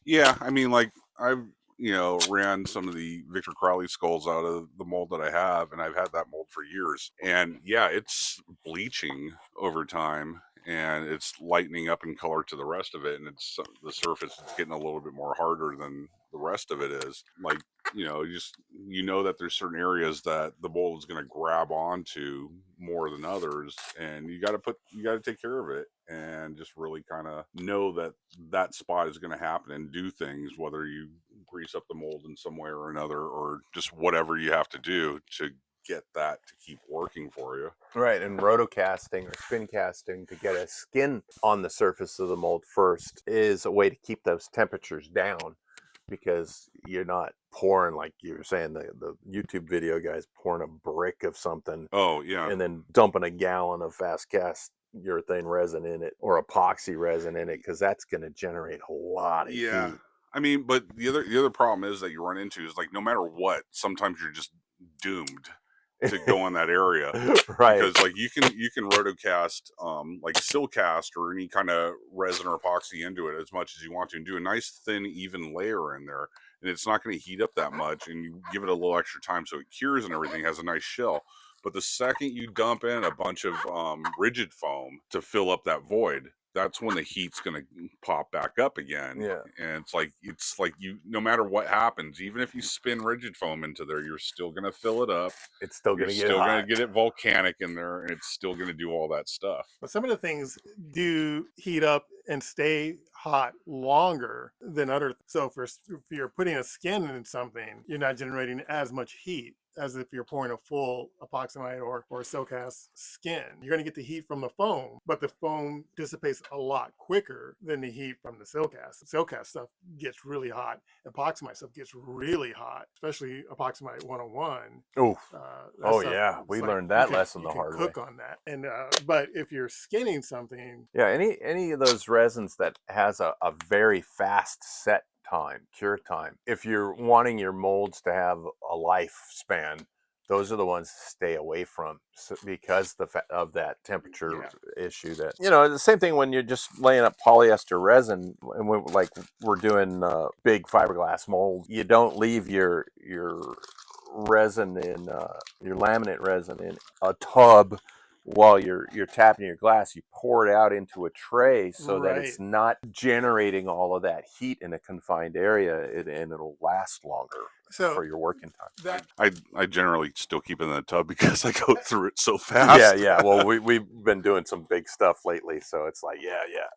Yeah, I mean, like I've ran some of the Victor Crowley skulls out of the mold that I have, and I've had that mold for years. And yeah, it's bleaching over time, and it's lightening up in color to the rest of it, and it's the surface is getting a little bit more harder than the rest of it is. Like you know that there's certain areas that the mold is going to grab onto more than others, and you got to take care of it, and just really kind of know that that spot is going to happen and do things, whether you grease up the mold in some way or another, or just whatever you have to do to get that to keep working for you. Right, and rotocasting or spin casting to get a skin on the surface of the mold first is a way to keep those temperatures down, because you're not pouring, like you were saying, the YouTube video guys pouring a brick of something Oh yeah. and then dumping a gallon of fast cast urethane resin in it or epoxy resin in it, because that's going to generate a lot of Yeah. heat. I mean, but the other problem is that you run into is, like, no matter what, sometimes you're just doomed to go in that area, Right. because like you can rotocast like silcast or any kind of resin or epoxy into it as much as you want to, and do a nice thin even layer in there, and it's not going to heat up that much, and you give it a little extra time so it cures and everything, has a nice shell. But the second you dump in a bunch of rigid foam to fill up that void, that's when the heat's going to pop back up again. Yeah. And it's like you, no matter what happens, even if you spin rigid foam into there, you're still going to fill it up. It's still You're going to get still going hot. to get it volcanic in there, and it's still going to do all that stuff. But some of the things do heat up and stay hot longer than other. So if you're putting a skin in something, you're not generating as much heat as if you're pouring a full epoximide or silcast skin. You're going to get the heat from the foam, but the foam dissipates a lot quicker than the heat from the silcast. The silcast stuff gets really hot. Epoximide stuff gets really hot, especially epoximide 101. Oh, oh stuff, yeah, we like learned that you lesson the can hard way. cook on that. And but if you're skinning something, Yeah, any of those resins that has a very fast set time, cure time, if you're wanting your molds to have a lifespan, those are the ones to stay away from, because of that temperature issue. That, the same thing when you're just laying up polyester resin, and we're doing big fiberglass mold. You don't leave your resin in your laminate resin in a tub while you're tapping your glass. You pour it out into a tray so that it's not generating all of that heat in a confined area, and it'll last longer for your working time. I generally still keep it in the tub because I go through it so fast. Yeah. Well, we've been doing some big stuff lately, so it's like, yeah.